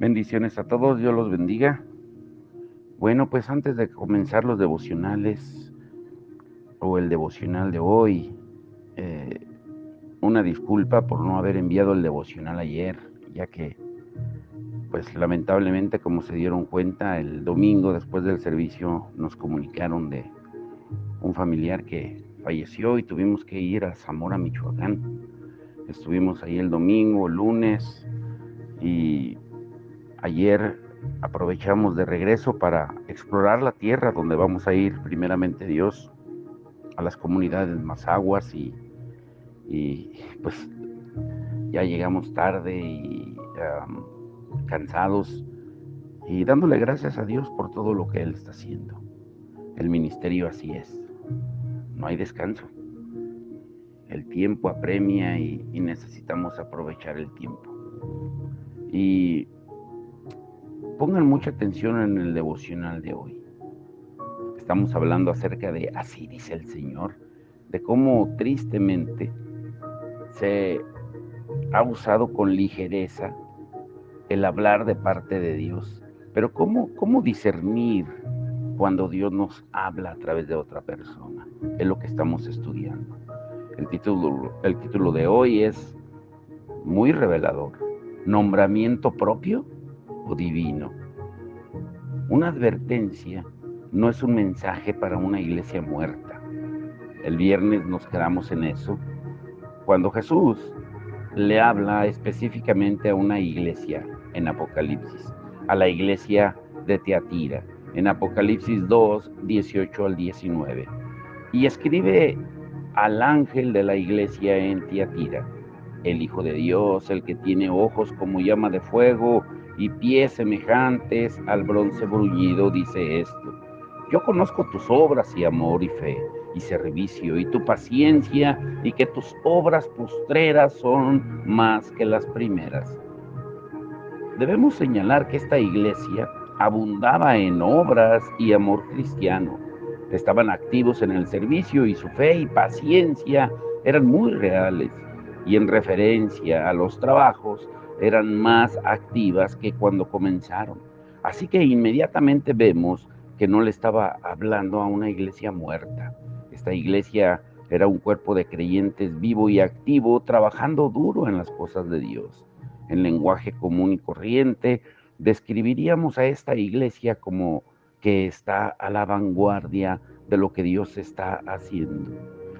Bendiciones a todos, Dios los bendiga. Bueno, pues antes de comenzar los devocionales o el devocional de hoy, eh, una disculpa por no haber enviado el devocional ayer, ya que, pues lamentablemente, como se dieron cuenta, el domingo después del servicio nos comunicaron de un familiar que falleció y tuvimos que ir a Zamora, Michoacán. Estuvimos ahí el domingo, el lunes y ayer aprovechamos de regreso para explorar la tierra donde vamos a ir, primeramente Dios, a las comunidades Mazaguas y pues ya llegamos tarde y cansados y dándole gracias a Dios por todo lo que Él está haciendo. El ministerio así es, no hay descanso. El tiempo apremia y necesitamos aprovechar el tiempo. Y pongan mucha atención en el devocional de hoy. Estamos hablando acerca de así dice el Señor, de cómo tristemente se ha usado con ligereza el hablar de parte de Dios. Pero ¿cómo discernir cuando Dios nos habla a través de otra persona? Es lo que estamos estudiando. El título de hoy es muy revelador. ¿Nombramiento propio o divino? Una advertencia no es un mensaje para una iglesia muerta. El viernes nos quedamos en eso, cuando Jesús le habla específicamente a una iglesia en Apocalipsis, a la iglesia de Tiatira, en Apocalipsis 2, 18 al 19, y escribe al ángel de la iglesia en Tiatira: el Hijo de Dios, el que tiene ojos como llama de fuego y pies semejantes al bronce bruñido, dice esto: yo conozco tus obras y amor y fe y servicio y tu paciencia, y que tus obras postreras son más que las primeras. Debemos señalar que esta iglesia abundaba en obras y amor cristiano. Estaban activos en el servicio y su fe y paciencia eran muy reales, y en referencia a los trabajos eran más activas que cuando comenzaron. Así que inmediatamente vemos que no le estaba hablando a una iglesia muerta. Esta iglesia era un cuerpo de creyentes vivo y activo, trabajando duro en las cosas de Dios. En lenguaje común y corriente, describiríamos a esta iglesia como que está a la vanguardia de lo que Dios está haciendo.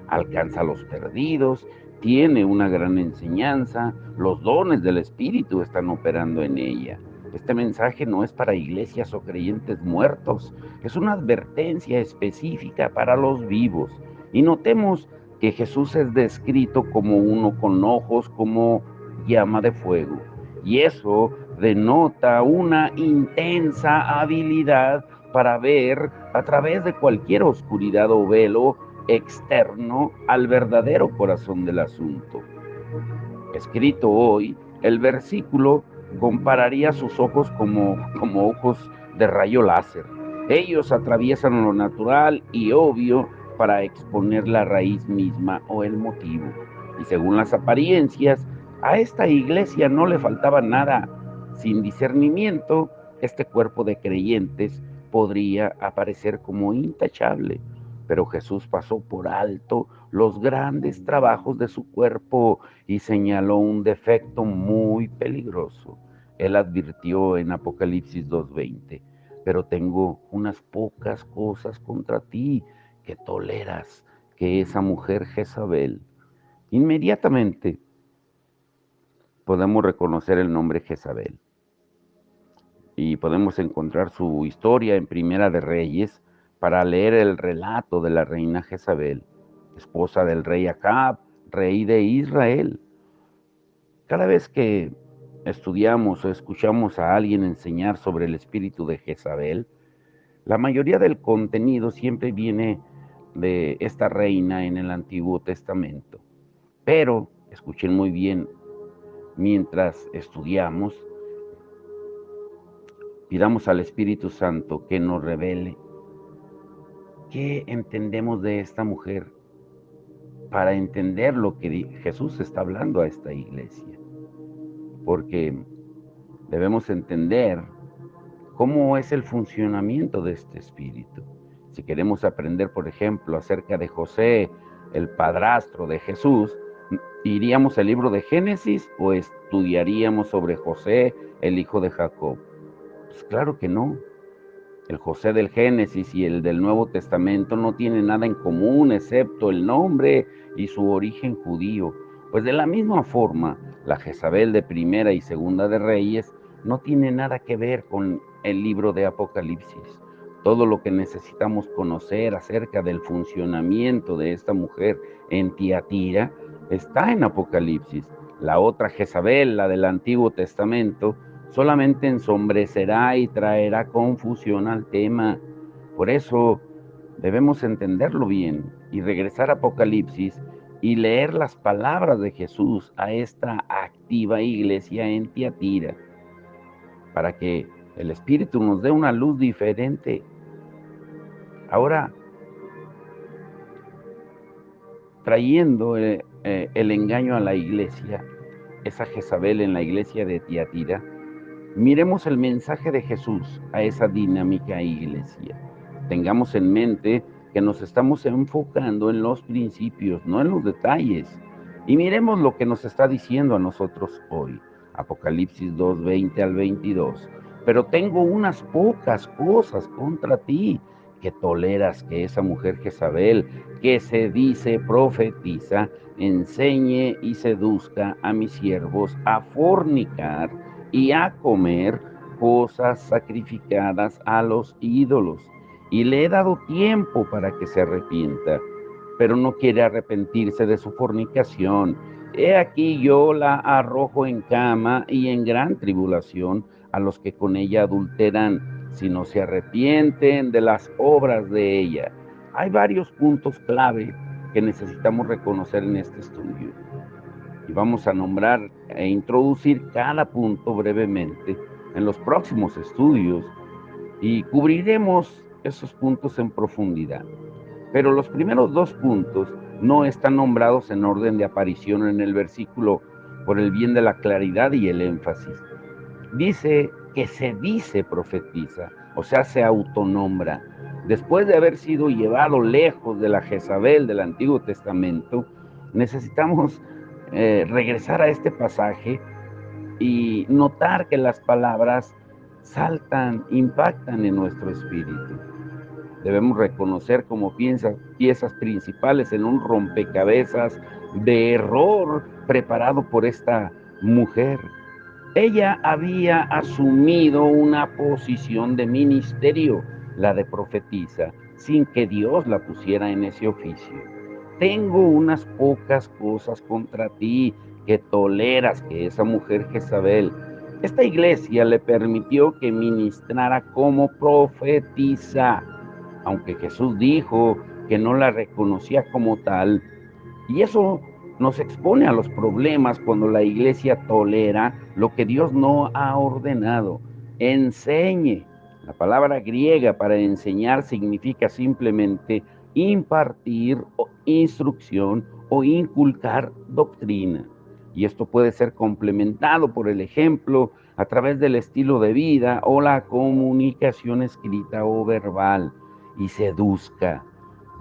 Alcanza a los perdidos, tiene una gran enseñanza, los dones del Espíritu están operando en ella. Este mensaje no es para iglesias o creyentes muertos, es una advertencia específica para los vivos. Y notemos que Jesús es descrito como uno con ojos como llama de fuego, y eso denota una intensa habilidad para ver a través de cualquier oscuridad o velo externo al verdadero corazón del asunto. Escrito hoy, el versículo compararía sus ojos como ojos de rayo láser. Ellos atraviesan lo natural y obvio para exponer la raíz misma o el motivo. Y según las apariencias, a esta iglesia no le faltaba nada. Sin discernimiento, este cuerpo de creyentes podría aparecer como intachable, pero Jesús pasó por alto los grandes trabajos de su cuerpo y señaló un defecto muy peligroso. Él advirtió en Apocalipsis 2:20: pero tengo unas pocas cosas contra ti, que toleras que esa mujer Jezabel. Inmediatamente podemos reconocer el nombre Jezabel y podemos encontrar su historia en Primera de Reyes para leer el relato de la reina Jezabel, esposa del rey Acab, rey de Israel. Cada vez que estudiamos o escuchamos a alguien enseñar sobre el espíritu de Jezabel, la mayoría del contenido siempre viene de esta reina en el Antiguo Testamento. Pero, escuchen muy bien, mientras estudiamos, pidamos al Espíritu Santo que nos revele qué entendemos de esta mujer para entender lo que Jesús está hablando a esta iglesia. Porque Debemos entender cómo es el funcionamiento de este espíritu. Si queremos aprender, por ejemplo, acerca de José, el padrastro de Jesús, ¿iríamos al libro de Génesis o estudiaríamos sobre José, el hijo de Jacob? Pues claro que no. El José del Génesis y el del Nuevo Testamento no tienen nada en común excepto el nombre y su origen judío. Pues de la misma forma, la Jezabel de Primera y Segunda de Reyes no tiene nada que ver con el libro de Apocalipsis. Todo lo que necesitamos conocer acerca del funcionamiento de esta mujer en Tiatira está en Apocalipsis. La otra Jezabel, la del Antiguo Testamento, solamente ensombrecerá y traerá confusión al tema. Por eso debemos entenderlo bien y regresar a Apocalipsis y leer las palabras de Jesús a esta activa iglesia en Tiatira, para que el Espíritu nos dé una luz diferente. Ahora, trayendo el engaño a la iglesia, esa Jezabel en la iglesia de Tiatira, miremos el mensaje de Jesús a esa dinámica iglesia. Tengamos en mente que nos estamos enfocando en los principios, no en los detalles. Y miremos lo que nos está diciendo a nosotros hoy. Apocalipsis 2:20 al 22. Pero tengo unas pocas cosas contra ti, que toleras que esa mujer Jezabel, que se dice profetiza, enseñe y seduzca a mis siervos a fornicar y a comer cosas sacrificadas a los ídolos. Y le he dado tiempo para que se arrepienta, pero no quiere arrepentirse de su fornicación. He aquí yo la arrojo en cama y en gran tribulación a los que con ella adulteran, si no se arrepienten de las obras de ella. Hay varios puntos clave que necesitamos reconocer en este estudio y vamos a nombrar e introducir cada punto brevemente en los próximos estudios y cubriremos esos puntos en profundidad. Pero los primeros dos puntos no están nombrados en orden de aparición en el versículo por el bien de la claridad y el énfasis. Dice que se dice profetiza, o sea, se autonombra. Después de haber sido llevado lejos de la Jezabel del Antiguo Testamento, necesitamos regresar a este pasaje y notar que las palabras saltan, impactan en nuestro espíritu. Debemos reconocer como piezas principales en un rompecabezas de error preparado por esta mujer. Ella había asumido una posición de ministerio, la de profetisa, sin que Dios la pusiera en ese oficio. Tengo unas pocas cosas contra ti, que toleras que esa mujer Jezabel. Esta iglesia le permitió que ministrara como profetisa, aunque Jesús dijo que no la reconocía como tal. Y eso nos expone a los problemas cuando la iglesia tolera lo que Dios no ha ordenado. Enseñe. La palabra griega para enseñar significa simplemente impartir instrucción o inculcar doctrina. Y esto puede ser complementado por el ejemplo a través del estilo de vida o la comunicación escrita o verbal. Y seduzca.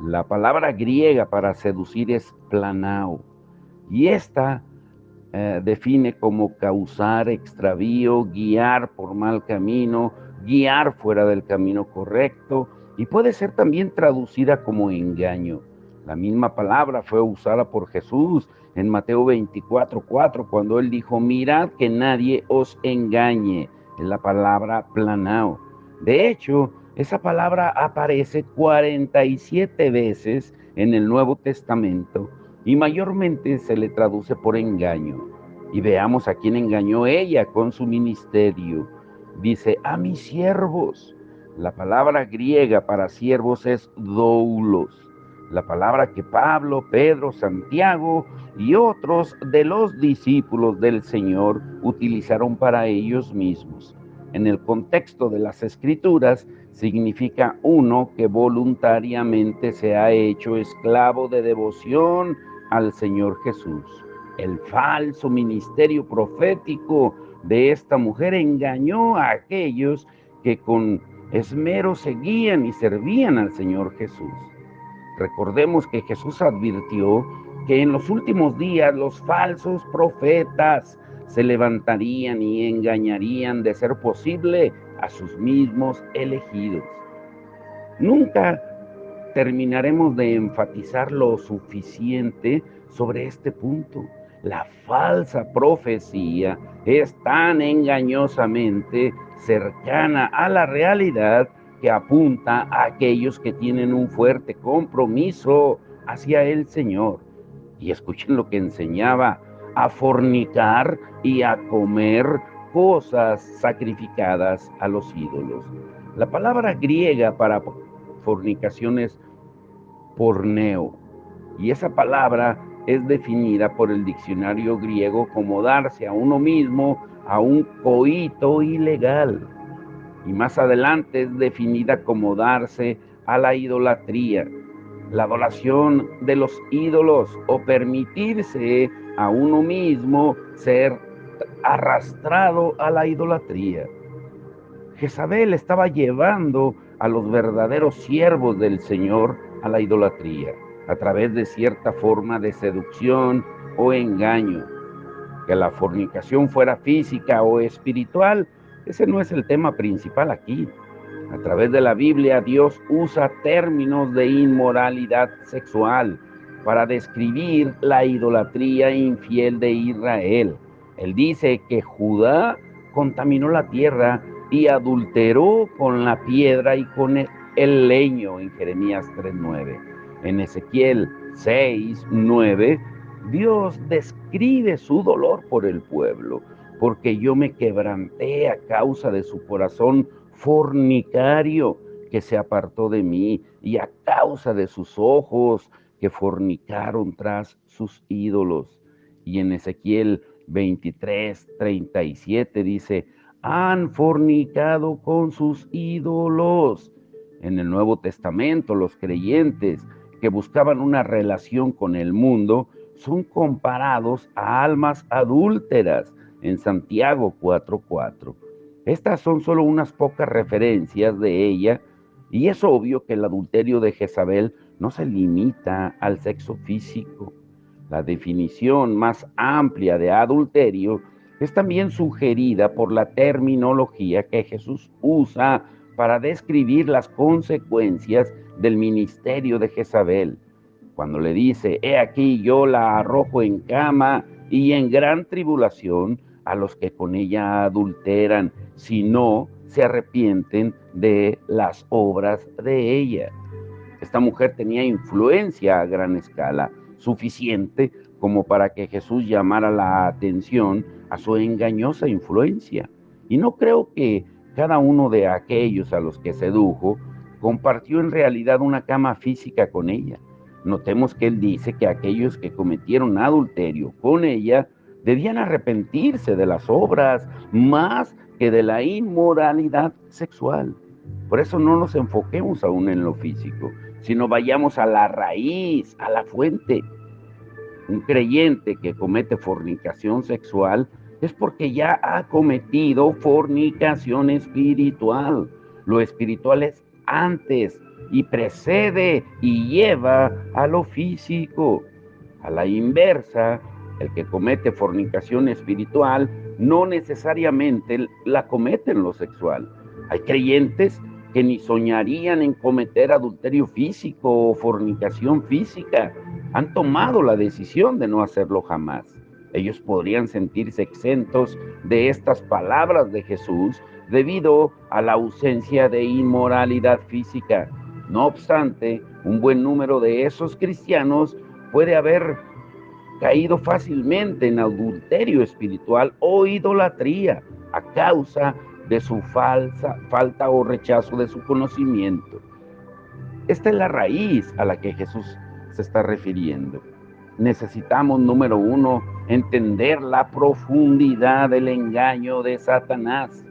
La palabra griega para seducir es planao, y esta define como causar extravío, guiar por mal camino, guiar fuera del camino correcto, y puede ser también traducida como engaño. La misma palabra fue usada por Jesús en Mateo 24:4, cuando él dijo: mirad que nadie os engañe. Es la palabra planao. De hecho, esa palabra aparece 47 veces en el Nuevo Testamento y mayormente se le traduce por engaño. Y veamos a quién engañó ella con su ministerio. Dice: a mis siervos. La palabra griega para siervos es doulos, la palabra que Pablo, Pedro, Santiago y otros de los discípulos del Señor utilizaron para ellos mismos. En el contexto de las Escrituras, significa uno que voluntariamente se ha hecho esclavo de devoción al Señor Jesús. El falso ministerio profético de esta mujer engañó a aquellos que con esmero seguían y servían al Señor Jesús. Recordemos que Jesús advirtió que en los últimos días los falsos profetas se levantarían y engañarían, de ser posible, a sus mismos elegidos. Nunca terminaremos de enfatizar lo suficiente sobre este punto. La falsa profecía es tan engañosamente cercana a la realidad que apunta a aquellos que tienen un fuerte compromiso hacia el Señor. Y escuchen lo que enseñaba: a fornicar y a comer cosas sacrificadas a los ídolos. La palabra griega para fornicación es porneo, y esa palabra es definida por el diccionario griego como darse a uno mismo a un coito ilegal, y más adelante es definida como darse a la idolatría, la adoración de los ídolos, o permitirse a uno mismo ser arrastrado a la idolatría. Jezabel estaba llevando a los verdaderos siervos del Señor a la idolatría, a través de cierta forma de seducción o engaño. Que la fornicación fuera física o espiritual, ese no es el tema principal aquí. A través de la Biblia, Dios usa términos de inmoralidad sexual para describir la idolatría infiel de Israel. Él dice que Judá contaminó la tierra y adulteró con la piedra y con el leño, en Jeremías 3:9. En Ezequiel 6:9, Dios describe su dolor por el pueblo, porque yo me quebranté a causa de su corazón fornicario que se apartó de mí, y a causa de sus ojos que fornicaron tras sus ídolos. Y en Ezequiel 23:37 dice: han fornicado con sus ídolos. En el Nuevo Testamento, los creyentes que buscaban una relación con el mundo son comparados a almas adúlteras en Santiago 4:4. Estas son solo unas pocas referencias de ella, y es obvio que el adulterio de Jezabel no se limita al sexo físico. La definición más amplia de adulterio es también sugerida por la terminología que Jesús usa para describir las consecuencias del ministerio de Jezabel, cuando le dice: he aquí yo la arrojo en cama y en gran tribulación a los que con ella adulteran, si no se arrepienten de las obras de ella. Esta mujer tenía influencia a gran escala, suficiente como para que Jesús llamara la atención a su engañosa influencia. Y no creo que cada uno de aquellos a los que sedujo compartió en realidad una cama física con ella. Notemos que él dice que aquellos que cometieron adulterio con ella debían arrepentirse de las obras más que de la inmoralidad sexual. Por eso no nos enfoquemos aún en lo físico, sino vayamos a la raíz, a la fuente. Un creyente que comete fornicación sexual es porque ya ha cometido fornicación espiritual. Lo espiritual es antes y precede y lleva a lo físico. A la inversa, el que comete fornicación espiritual no necesariamente la comete en lo sexual. Hay creyentes que ni soñarían en cometer adulterio físico o fornicación física. Han tomado la decisión de no hacerlo jamás. Ellos podrían sentirse exentos de estas palabras de Jesús debido a la ausencia de inmoralidad física. No obstante, un buen número de esos cristianos puede haber caído fácilmente en adulterio espiritual o idolatría a causa de su falta o rechazo de su conocimiento. Esta es la raíz a la que Jesús se está refiriendo. Necesitamos, número uno, entender la profundidad del engaño de Satanás.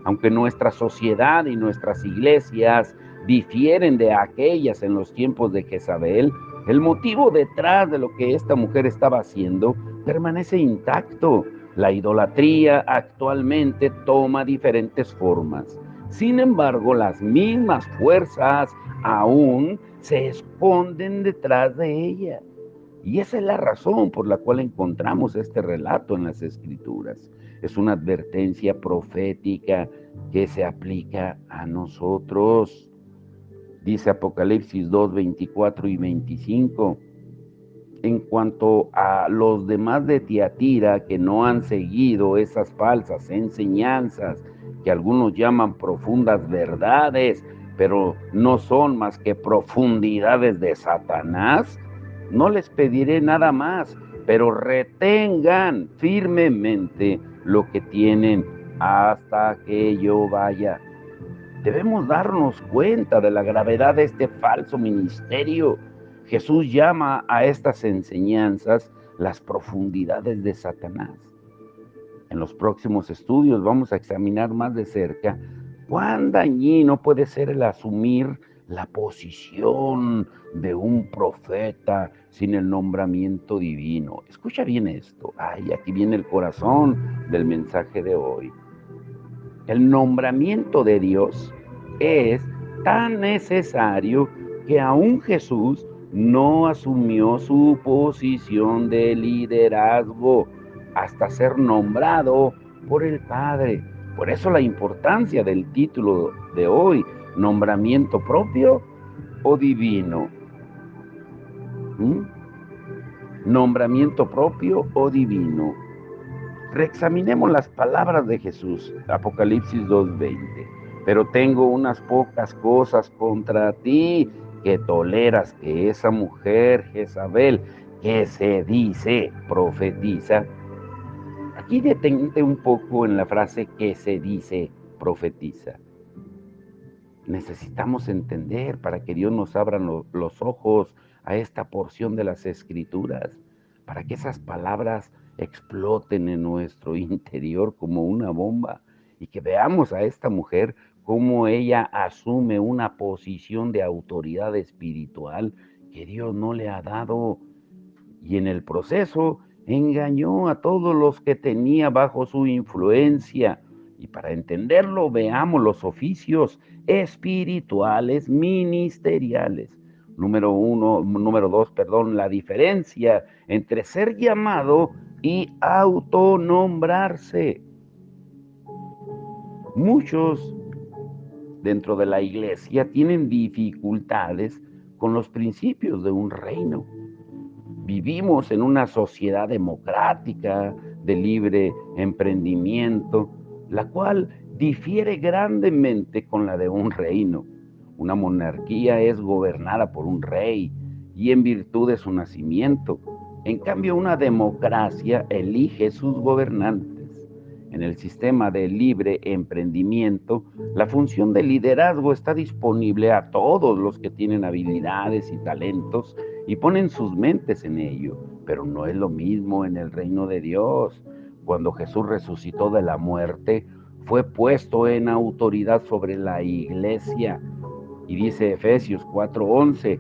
Aunque nuestra sociedad y nuestras iglesias difieren de aquellas en los tiempos de Jezabel, el motivo detrás de lo que esta mujer estaba haciendo permanece intacto. La idolatría actualmente toma diferentes formas. Sin embargo, las mismas fuerzas aún se esconden detrás de ella. Y esa es la razón por la cual encontramos este relato en las Escrituras. Es una advertencia profética que se aplica a nosotros. Dice Apocalipsis 2, 24 y 25. En cuanto a los demás de Tiatira que no han seguido esas falsas enseñanzas que algunos llaman profundas verdades, pero no son más que profundidades de Satanás, no les pediré nada más, pero retengan firmemente lo que tienen hasta que yo vaya. Debemos darnos cuenta de la gravedad de este falso ministerio. Jesús llama a estas enseñanzas las profundidades de Satanás. En los próximos estudios vamos a examinar más de cerca cuán dañino puede ser el asumir la posición de un profeta sin el nombramiento divino. Escucha bien esto. Ay, aquí viene el corazón del mensaje de hoy. El nombramiento de Dios es tan necesario que aún Jesús no asumió su posición de liderazgo hasta ser nombrado por el Padre. Por eso la importancia del título de hoy, nombramiento propio o divino. ¿Mm? Nombramiento propio o divino. Reexaminemos las palabras de Jesús, Apocalipsis 2:20. Pero tengo unas pocas cosas contra ti, que toleras que esa mujer Jezabel, que se dice profetiza. Aquí detente un poco en la frase que se dice profetiza. Necesitamos entender para que Dios nos abra los ojos a esta porción de las Escrituras, para que esas palabras exploten en nuestro interior como una bomba y que veamos a esta mujer cómo ella asume una posición de autoridad espiritual que Dios no le ha dado, y en el proceso engañó a todos los que tenía bajo su influencia. Y para entenderlo, veamos los oficios espirituales ministeriales. Número dos, perdón, la diferencia entre ser llamado y autonombrarse. Muchos dentro de la iglesia tienen dificultades con los principios de un reino. Vivimos en una sociedad democrática, de libre emprendimiento, la cual difiere grandemente con la de un reino. Una monarquía es gobernada por un rey y en virtud de su nacimiento. En cambio, una democracia elige sus gobernantes. En el sistema de libre emprendimiento, la función de liderazgo está disponible a todos los que tienen habilidades y talentos y ponen sus mentes en ello, pero no es lo mismo en el reino de Dios. Cuando Jesús resucitó de la muerte, fue puesto en autoridad sobre la iglesia. Y dice Efesios 4:11,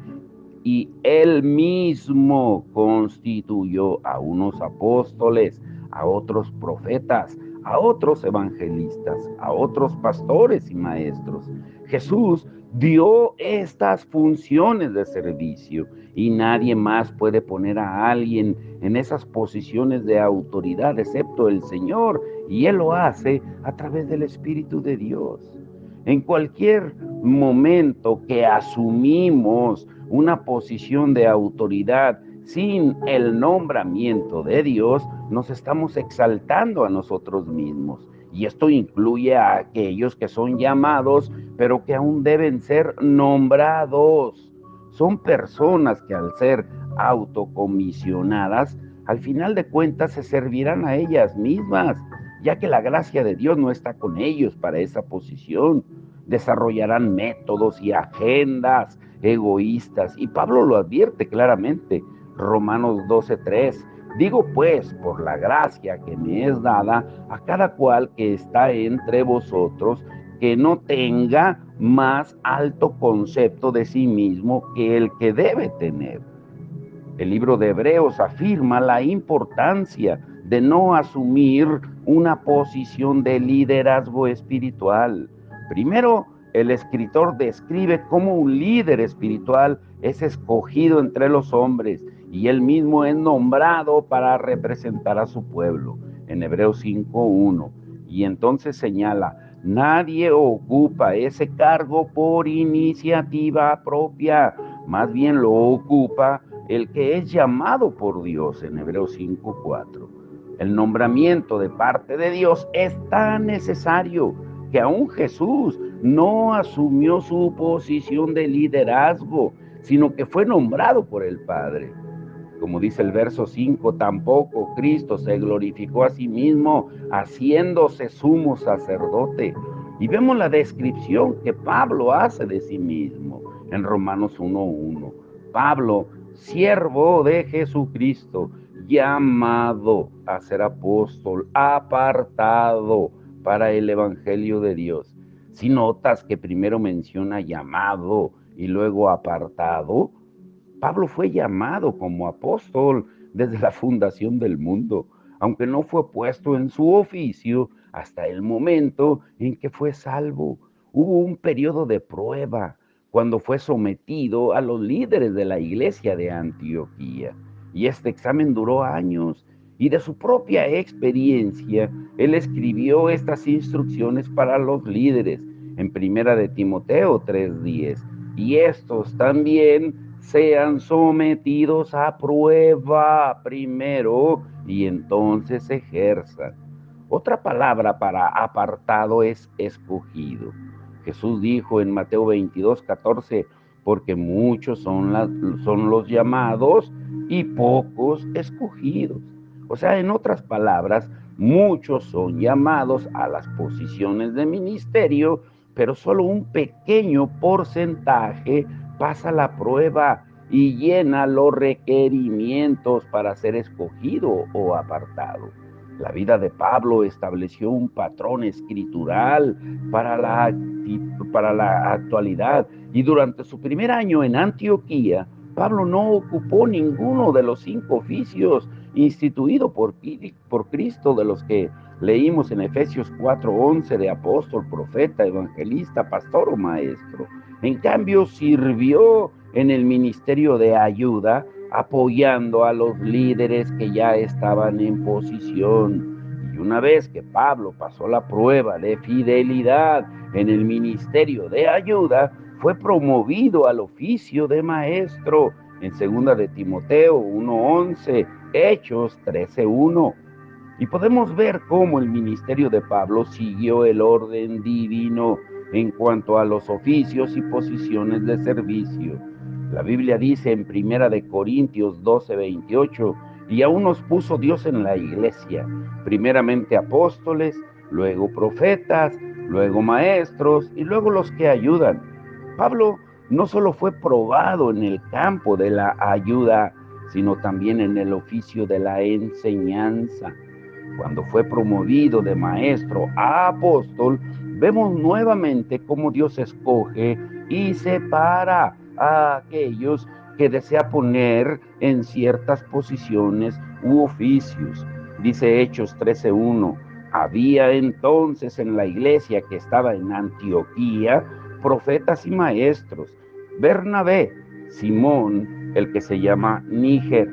y él mismo constituyó a unos apóstoles, a otros profetas, a otros evangelistas, a otros pastores y maestros. Jesús dio estas funciones de servicio y nadie más puede poner a alguien en esas posiciones de autoridad excepto el Señor, y Él lo hace a través del Espíritu de Dios. En cualquier momento que asumimos una posición de autoridad sin el nombramiento de Dios, nos estamos exaltando a nosotros mismos. Y esto incluye a aquellos que son llamados, pero que aún deben ser nombrados. Son personas que al ser autocomisionadas, al final de cuentas se servirán a ellas mismas, ya que la gracia de Dios no está con ellos para esa posición. Desarrollarán métodos y agendas egoístas, y Pablo lo advierte claramente, Romanos 12:3. Digo pues, por la gracia que me es dada, a cada cual que está entre vosotros, que no tenga más alto concepto de sí mismo que el que debe tener. El libro de Hebreos afirma la importancia de no asumir una posición de liderazgo espiritual. Primero, el escritor describe cómo un líder espiritual es escogido entre los hombres y él mismo es nombrado para representar a su pueblo, en Hebreos 5:1. Y entonces señala, nadie ocupa ese cargo por iniciativa propia, más bien lo ocupa el que es llamado por Dios, en Hebreos 5:4. El nombramiento de parte de Dios es tan necesario que aún Jesús no asumió su posición de liderazgo, sino que fue nombrado por el Padre. Como dice el verso 5, tampoco Cristo se glorificó a sí mismo, haciéndose sumo sacerdote. Y vemos la descripción que Pablo hace de sí mismo en Romanos 1:1. Pablo, siervo de Jesucristo, llamado a ser apóstol, apartado para el evangelio de Dios. Si notas que primero menciona llamado y luego apartado, Pablo fue llamado como apóstol desde la fundación del mundo, aunque no fue puesto en su oficio hasta el momento en que fue salvo. Hubo un periodo de prueba cuando fue sometido a los líderes de la iglesia de Antioquía. Y este examen duró años. Y de su propia experiencia, él escribió estas instrucciones para los líderes en Primera de Timoteo 3:10. Y estos también sean sometidos a prueba primero y entonces ejerzan. Otra palabra para apartado es escogido. Jesús dijo en Mateo 22:14, porque muchos son los llamados y pocos escogidos. O sea, en otras palabras, muchos son llamados a las posiciones de ministerio, pero solo un pequeño porcentaje pasa la prueba y llena los requerimientos para ser escogido o apartado. La vida de Pablo estableció un patrón escritural para la actualidad, y durante su primer año en Antioquía, Pablo no ocupó ninguno de los 5 oficios instituidos por Cristo, de los que leímos en Efesios 4:11, de apóstol, profeta, evangelista, pastor o maestro. En cambio, sirvió en el ministerio de ayuda, apoyando a los líderes que ya estaban en posición. Y una vez que Pablo pasó la prueba de fidelidad en el ministerio de ayuda, fue promovido al oficio de maestro en 2 de Timoteo 1:11, Hechos 13:1. Y podemos ver cómo el ministerio de Pablo siguió el orden divino en cuanto a los oficios y posiciones de servicio. La Biblia dice en 1 Corintios 12:28, y aún nos puso Dios en la iglesia, primeramente apóstoles, luego profetas, luego maestros y luego los que ayudan. Pablo no solo fue probado en el campo de la ayuda, sino también en el oficio de la enseñanza. Cuando fue promovido de maestro a apóstol, vemos nuevamente cómo Dios escoge y separa a aquellos que desea poner en ciertas posiciones u oficios. Dice Hechos 13:1, había entonces en la iglesia que estaba en Antioquía profetas y maestros: Bernabé, Simón, el que se llama Níger,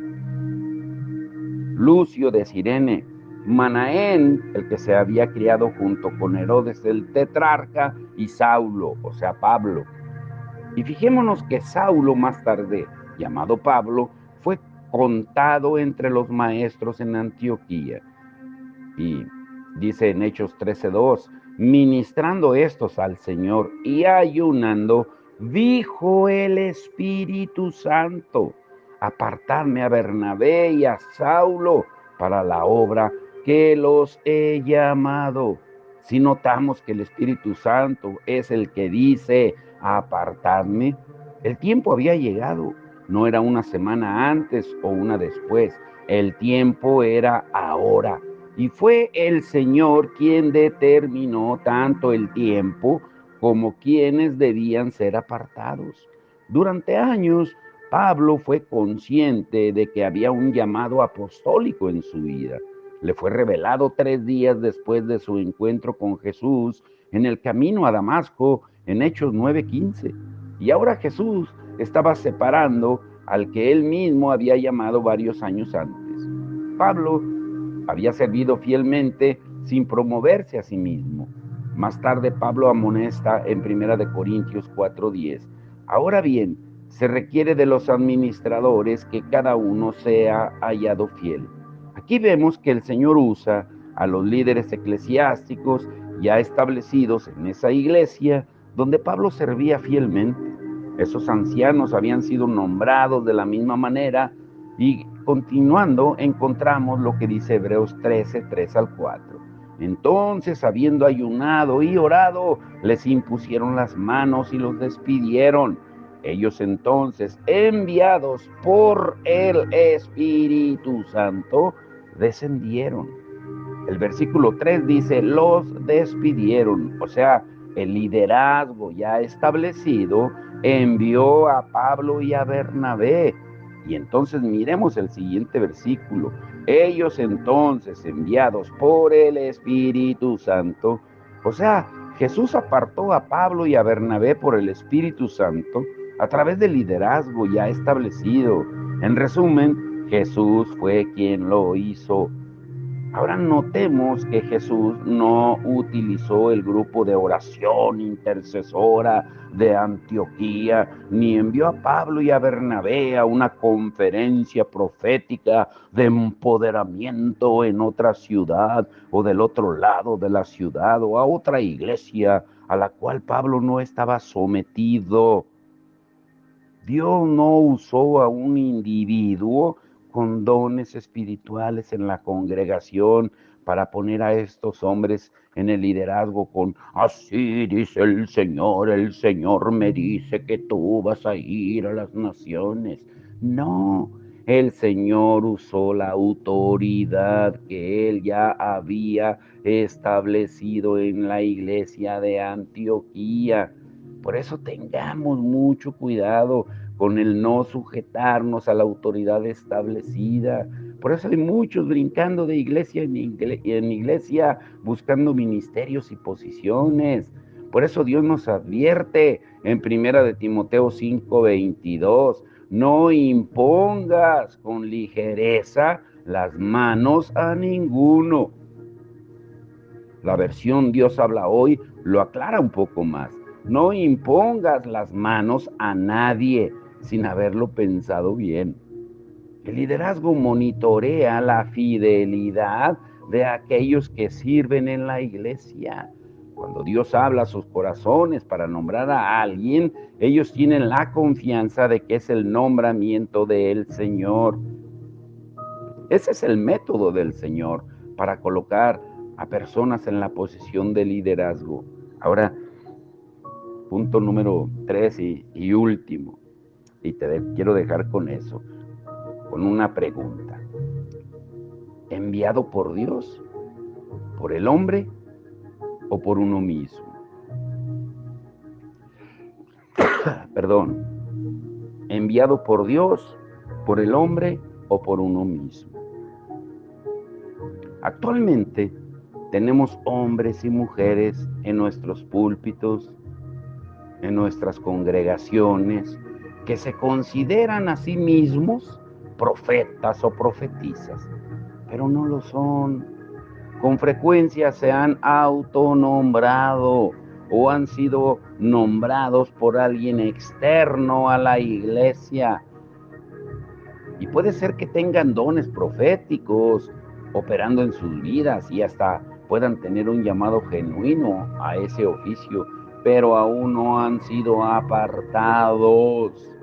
Lucio de Cirene, Manaén, el que se había criado junto con Herodes el tetrarca, y Saulo, o sea, Pablo. Y fijémonos que Saulo, más tarde llamado Pablo, fue contado entre los maestros en Antioquía. Y dice en Hechos 13:2, ministrando estos al Señor y ayunando, dijo el Espíritu Santo: apartadme a Bernabé y a Saulo para la obra que los he llamado. Si notamos que el Espíritu Santo es el que dice apartadme, el tiempo había llegado. No era una semana antes o una después, el tiempo era ahora. Y fue el Señor quien determinó tanto el tiempo como quienes debían ser apartados. Durante años, Pablo fue consciente de que había un llamado apostólico en su vida. le fue revelado 3 días después de su encuentro con Jesús en el camino a Damasco en Hechos 9:15. Y ahora Jesús estaba separando al que él mismo había llamado varios años antes. Pablo había servido fielmente sin promoverse a sí mismo. Más tarde Pablo amonesta en 1 Corintios 4:10. Ahora bien, se requiere de los administradores que cada uno sea hallado fiel. Aquí vemos que el Señor usa a los líderes eclesiásticos ya establecidos en esa iglesia donde Pablo servía fielmente. Esos ancianos habían sido nombrados de la misma manera y continuando encontramos lo que dice Hebreos 13, 3 al 4. Entonces, habiendo ayunado y orado, les impusieron las manos y los despidieron. Ellos entonces, enviados por el Espíritu Santo, descendieron. El versículo 3 dice, los despidieron, o sea, el liderazgo ya establecido envió a Pablo y a Bernabé. Y entonces miremos el siguiente versículo. Ellos entonces, enviados por el Espíritu Santo, o sea, Jesús apartó a Pablo y a Bernabé por el Espíritu Santo a través del liderazgo ya establecido. En resumen, Jesús fue quien lo hizo. Ahora notemos que Jesús no utilizó el grupo de oración intercesora de Antioquía, ni envió a Pablo y a Bernabé a una conferencia profética de empoderamiento en otra ciudad o del otro lado de la ciudad o a otra iglesia a la cual Pablo no estaba sometido. Dios no usó a un individuo con dones espirituales en la congregación para poner a estos hombres en el liderazgo con, así dice el Señor me dice que tú vas a ir a las naciones. No, el Señor usó la autoridad que Él ya había establecido en la iglesia de Antioquía. Por eso tengamos mucho cuidado con el no sujetarnos a la autoridad establecida. Por eso hay muchos brincando de iglesia en iglesia, buscando ministerios y posiciones. Por eso Dios nos advierte en 1 Timoteo 5:22, no impongas con ligereza las manos a ninguno. La versión Dios habla hoy lo aclara un poco más. No impongas las manos a nadie sin haberlo pensado bien. El liderazgo monitorea la fidelidad de aquellos que sirven en la iglesia. Cuando Dios habla a sus corazones para nombrar a alguien, ellos tienen la confianza de que es el nombramiento del Señor. Ese es el método del Señor para colocar a personas en la posición de liderazgo. Ahora, punto número 3 y último, y quiero dejar con eso, con una pregunta. ¿Enviado por Dios, por el hombre o por uno mismo? Perdón. ¿Enviado por Dios, por el hombre o por uno mismo? Actualmente tenemos hombres y mujeres en nuestros púlpitos, en nuestras congregaciones, que se consideran a sí mismos profetas o profetisas, pero no lo son. Con frecuencia se han autonombrado o han sido nombrados por alguien externo a la iglesia. Y puede ser que tengan dones proféticos operando en sus vidas y hasta puedan tener un llamado genuino a ese oficio, pero aún no han sido apartados.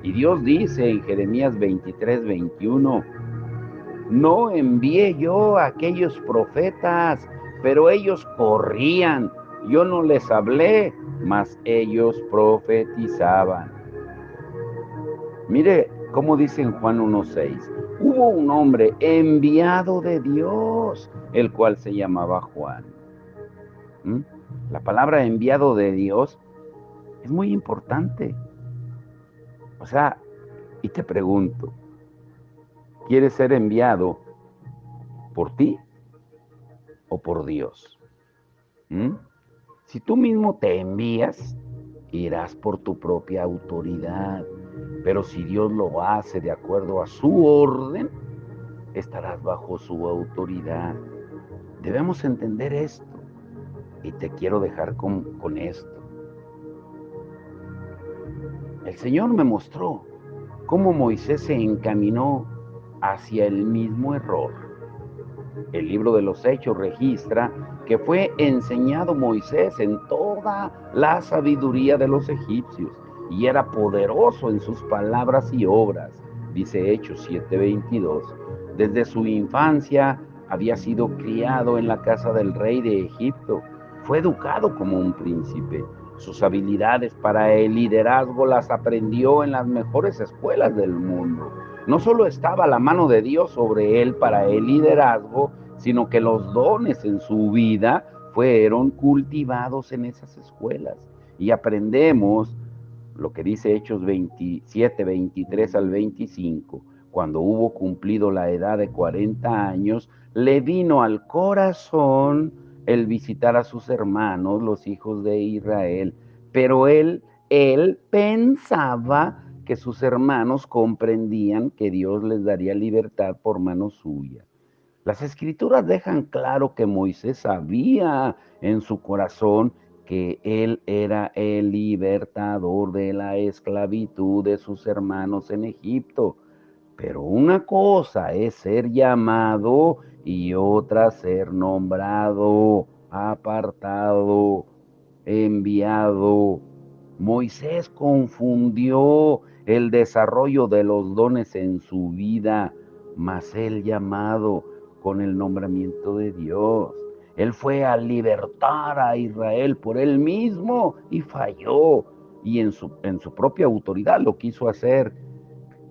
Y Dios dice en Jeremías 23:21, no envié yo a aquellos profetas, pero ellos corrían. Yo no les hablé, mas ellos profetizaban. Mire cómo dice en Juan 1:6, hubo un hombre enviado de Dios, el cual se llamaba Juan. La palabra enviado de Dios es muy importante. O sea, y te pregunto, ¿quieres ser enviado ¿Por ti o por Dios? ¿Mm? Si tú mismo te envías, irás por tu propia autoridad, pero si Dios lo hace de acuerdo a su orden, estarás bajo su autoridad. Debemos entender esto y te quiero dejar con esto. El Señor me mostró cómo Moisés se encaminó hacia el mismo error. El libro de los Hechos registra que fue enseñado Moisés en toda la sabiduría de los egipcios y era poderoso en sus palabras y obras. Dice Hechos 7:22. Desde su infancia había sido criado en la casa del rey de Egipto. Fue educado como un príncipe. Sus habilidades para el liderazgo las aprendió en las mejores escuelas del mundo. No solo estaba la mano de Dios sobre él para el liderazgo, sino que los dones en su vida fueron cultivados en esas escuelas. Y aprendemos lo que dice Hechos 27, 23 al 25. Cuando hubo cumplido la edad de 40 años, le vino al corazón el visitar a sus hermanos, los hijos de Israel. Pero él pensaba que sus hermanos comprendían que Dios les daría libertad por mano suya. Las escrituras dejan claro que Moisés sabía en su corazón que él era el libertador de la esclavitud de sus hermanos en Egipto. Pero una cosa es ser llamado y otra ser nombrado, apartado, enviado. Moisés confundió el desarrollo de los dones en su vida, mas el llamado con el nombramiento de Dios. Él fue a libertar a Israel por él mismo y falló. Y en su propia autoridad lo quiso hacer.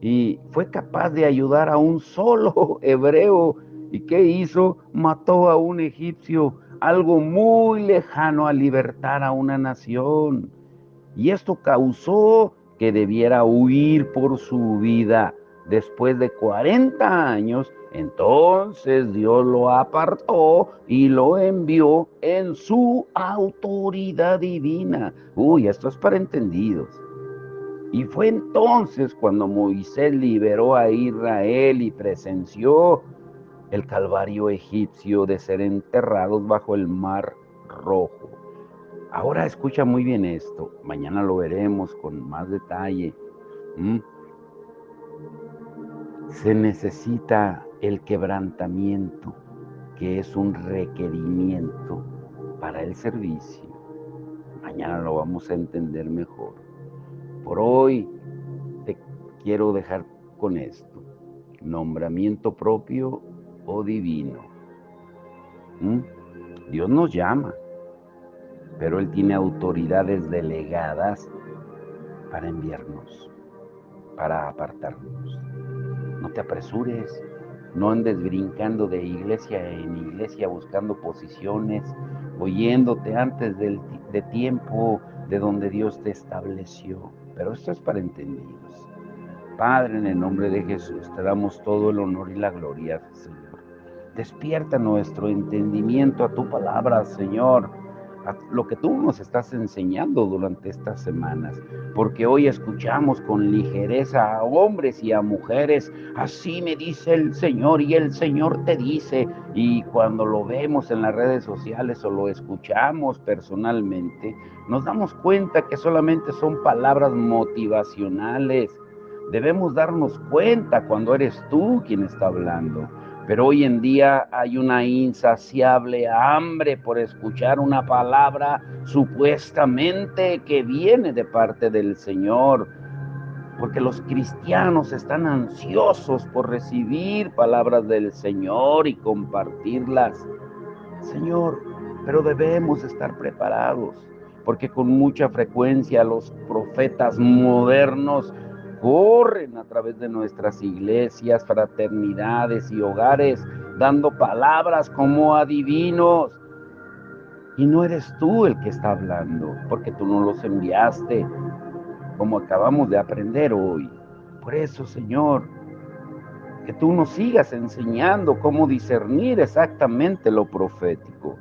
Y fue capaz de ayudar a un solo hebreo. ¿Y qué hizo? Mató a un egipcio, algo muy lejano a libertar a una nación. Y esto causó que debiera huir por su vida. Después de 40 años, entonces Dios lo apartó y lo envió en su autoridad divina. Uy, esto es para entendidos. Y fue entonces cuando Moisés liberó a Israel y presenció el calvario egipcio de ser enterrados bajo el mar rojo. Ahora escucha muy bien esto, mañana lo veremos con más detalle. ¿Mm? Se necesita el quebrantamiento, que es un requerimiento para el servicio. Mañana lo vamos a entender mejor. Por hoy te quiero dejar con esto. Nombramiento propio o divino. ¿Mm? Dios nos llama, pero Él tiene autoridades delegadas para enviarnos, para apartarnos. No te apresures, no andes brincando de iglesia en iglesia buscando posiciones, oyéndote antes de tiempo de donde Dios te estableció. Pero esto es para entendidos. Padre, en el nombre de Jesús, te damos todo el honor y la gloria, Señor. Despierta nuestro entendimiento a tu palabra, Señor, a lo que tú nos estás enseñando durante estas semanas, porque hoy escuchamos con ligereza a hombres y a mujeres, así me dice el Señor y el Señor te dice, y cuando lo vemos en las redes sociales o lo escuchamos personalmente, nos damos cuenta que solamente son palabras motivacionales. Debemos darnos cuenta cuando eres tú quien está hablando. Pero hoy en día hay una insaciable hambre por escuchar una palabra supuestamente que viene de parte del Señor, porque los cristianos están ansiosos por recibir palabras del Señor y compartirlas. Señor, pero debemos estar preparados, porque con mucha frecuencia los profetas modernos corren a través de nuestras iglesias, fraternidades y hogares, dando palabras como adivinos. Y no eres tú el que está hablando, porque tú no los enviaste, como acabamos de aprender hoy. Por eso, Señor, que tú nos sigas enseñando cómo discernir exactamente lo profético,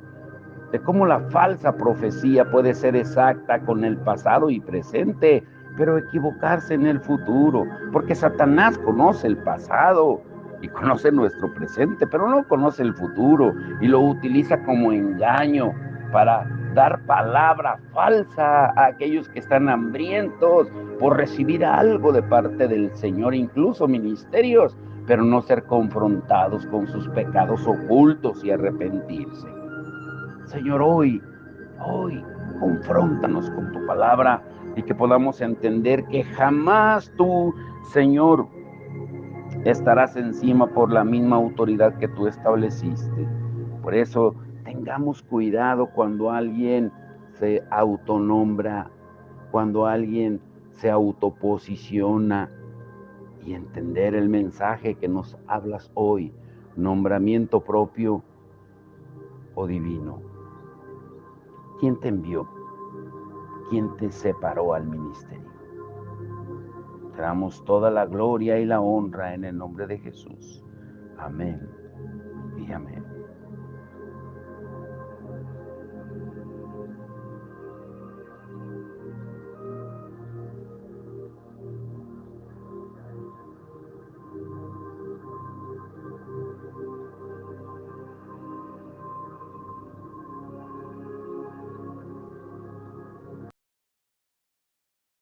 de cómo la falsa profecía puede ser exacta con el pasado y presente, pero equivocarse en el futuro, porque Satanás conoce el pasado y conoce nuestro presente, pero no conoce el futuro y lo utiliza como engaño para dar palabra falsa a aquellos que están hambrientos por recibir algo de parte del Señor, incluso ministerios, pero no ser confrontados con sus pecados ocultos y arrepentirse. Señor, hoy, confróntanos con tu palabra y que podamos entender que jamás tú, Señor, estarás encima por la misma autoridad que tú estableciste. Por eso, tengamos cuidado cuando alguien se autonombra, cuando alguien se autoposiciona, y entender el mensaje que nos hablas hoy, nombramiento propio o divino. ¿Quién te envió? ¿Quién te separó al ministerio? Te damos toda la gloria y la honra en el nombre de Jesús. Amén y amén.